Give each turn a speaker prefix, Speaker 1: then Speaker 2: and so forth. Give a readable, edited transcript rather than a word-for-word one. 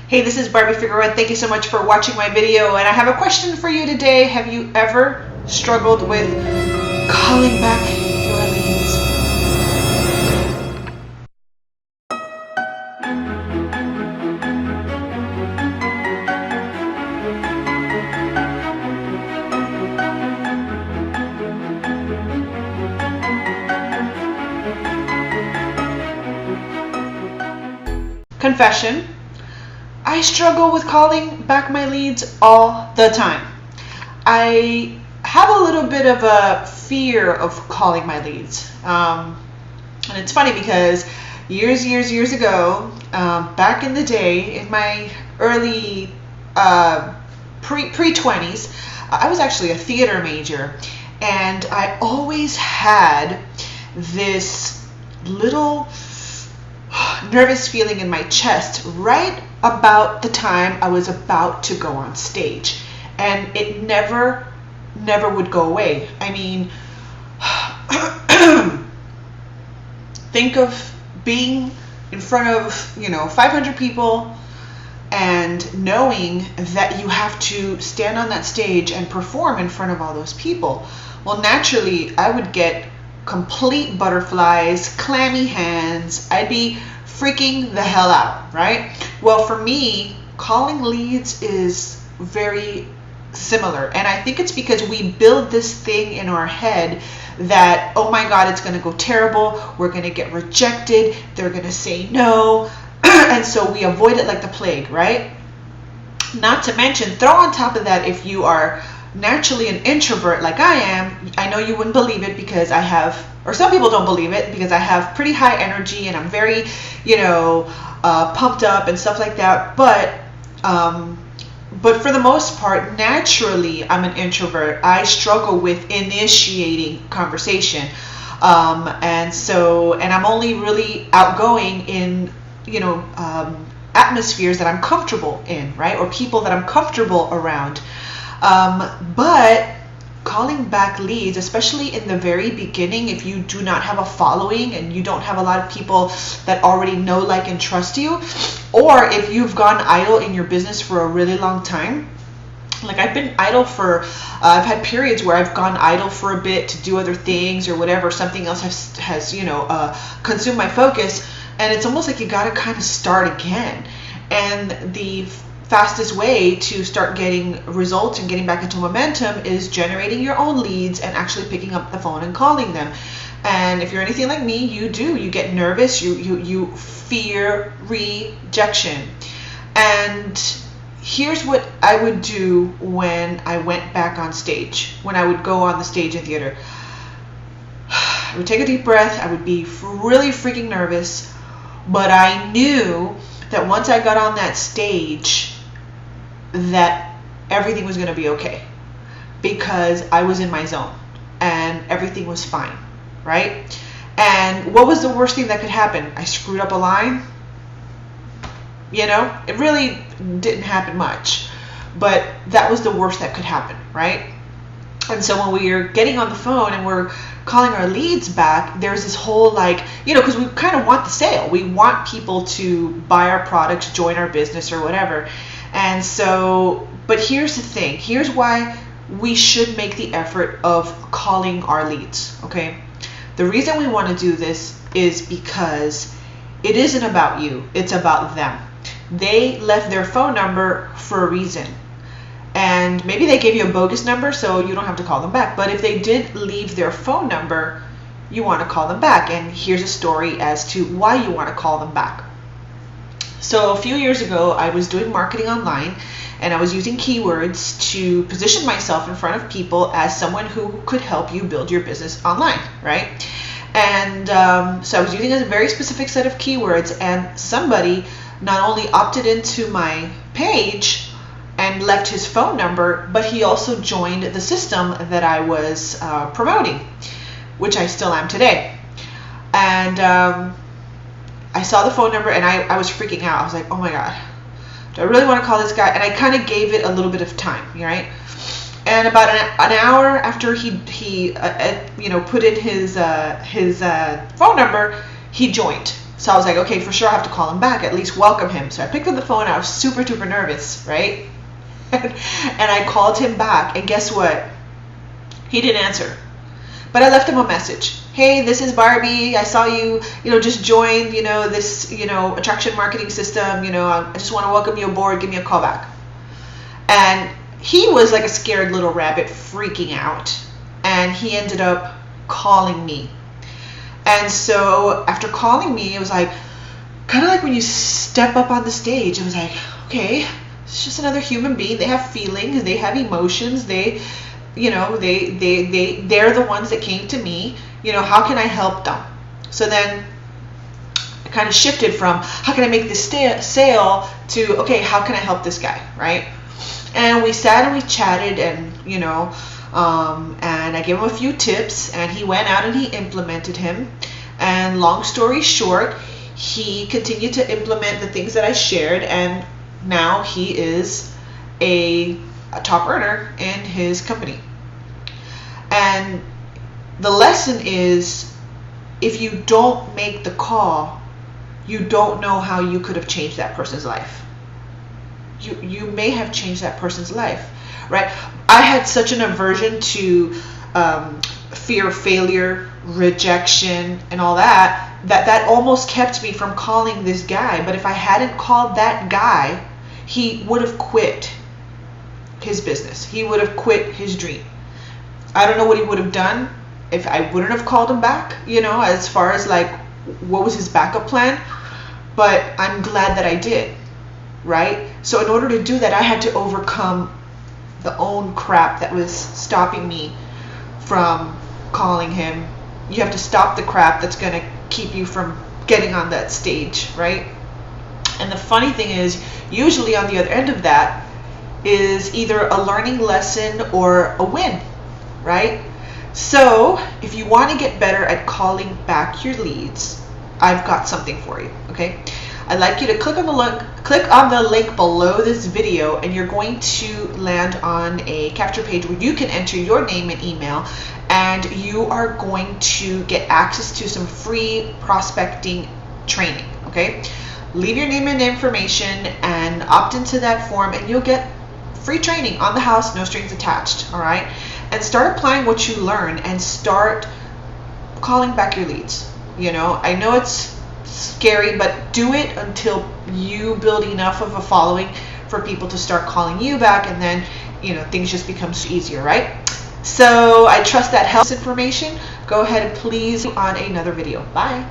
Speaker 1: Hey, this is Barbie Figueroa. Thank you so much for watching my video. And I have a question for you today. Have you ever struggled with calling back your leads? Confession. I struggle with calling back my leads all the time. I have a little bit of a fear of calling my leads. And it's funny because years ago, back in the day, in my early pre-20s, I was actually a theater major. And I always had this little nervous feeling in my chest right about the time I was about to go on stage, and it never would go away. I mean, think of being in front of 500 people and knowing that you have to stand on that stage and perform in front of all those people. Well, naturally I would get complete butterflies, clammy hands. I'd be freaking the hell out, right? Well, for me, calling leads is very similar. And I think it's because we build this thing in our head that, oh my God, it's going to go terrible. We're going to get rejected. They're going to say no. And so we avoid it like the plague, right? Not to mention, throw on top of that, if you are naturally an introvert like I am, I know you wouldn't believe it because I have, or some people don't believe it because I have pretty high energy and I'm very, pumped up and stuff like that. But for the most part, naturally, I'm an introvert. I struggle with initiating conversation. And I'm only really outgoing in, atmospheres that I'm comfortable in, right? Or people that I'm comfortable around. But calling back leads, especially in the very beginning, if you do not have a following and you don't have a lot of people that already know, like, and trust you, or if you've gone idle in your business for a really long time, like I've been idle for, I've had periods where I've gone idle for a bit to do other things or whatever, something else has consumed my focus, and it's almost like you got to kind of start again. And the fastest way to start getting results and getting back into momentum is generating your own leads and actually picking up the phone and calling them. And if you're anything like me, you get nervous, you fear rejection. And here's what I would do when I went back on stage, when I would go on the stage in theater. I would take a deep breath. I would be really freaking nervous, but I knew that once I got on that stage, that everything was going to be okay because I was in my zone and everything was fine, right? And what was the worst thing that could happen? I screwed up a line. It really didn't happen much, but that was the worst that could happen, right? And so when we are getting on the phone and we're calling our leads back, there's this whole because we kind of want the sale. We want people to buy our product, join our business or whatever. And so, but here's the thing. Here's why we should make the effort of calling our leads, okay? The reason we want to do this is because it isn't about you. It's about them. They left their phone number for a reason. And maybe they gave you a bogus number, so you don't have to call them back. But if they did leave their phone number, you want to call them back. And here's a story as to why you want to call them back. So a few years ago, I was doing marketing online, and I was using keywords to position myself in front of people as someone who could help you build your business online, right? And so I was using a very specific set of keywords, and somebody not only opted into my page and left his phone number, but he also joined the system that I was promoting, which I still am today. And I saw the phone number and I was freaking out. I was like, oh my God, do I really want to call this guy? And I kind of gave it a little bit of time, right? And about an hour after he put in his phone number, he joined. So I was like, okay, for sure I have to call him back, at least welcome him. So I picked up the phone. I was super duper nervous, right? And I called him back, and guess what? He didn't answer. But I left him a message. Hey, this is Barbie. I saw you, just joined, this, attraction marketing system. I just want to welcome you aboard. Give me a call back. And he was like a scared little rabbit freaking out. And he ended up calling me. And so after calling me, it was like, kind of like when you step up on the stage, it was like, okay, it's just another human being. They have feelings. They have emotions. They're the ones that came to me. How can I help them? So then I kind of shifted from how can I make this sale to, okay, how can I help this guy, right? And we sat and we chatted, and and I gave him a few tips, and he went out and he implemented him. And long story short, he continued to implement the things that I shared, and now he is a top earner in his company. And the lesson is, if you don't make the call, you don't know how you could have changed that person's life. You may have changed that person's life, right? I had such an aversion to fear of failure, rejection, and all that almost kept me from calling this guy. But if I hadn't called that guy, he would have quit his business. He would have quit his dream. I don't know what he would have done if I wouldn't have called him back, as far as like what was his backup plan. But I'm glad that I did, right? So in order to do that, I had to overcome the own crap that was stopping me from calling him. You have to stop the crap that's going to keep you from getting on that stage, right? And the funny thing is, usually on the other end of that is either a learning lesson or a win, right? So if you want to get better at calling back your leads, I've got something for you, okay? I'd like you to click on the link below this video, and you're going to land on a capture page where you can enter your name and email, and you are going to get access to some free prospecting training, okay? Leave your name and information and opt into that form, and you'll get free training on the house, no strings attached, all right? And start applying what you learn and start calling back your leads. I know it's scary, but do it until you build enough of a following for people to start calling you back, and then things just become easier, right? So I trust that helps information. Go ahead and please on another video. Bye.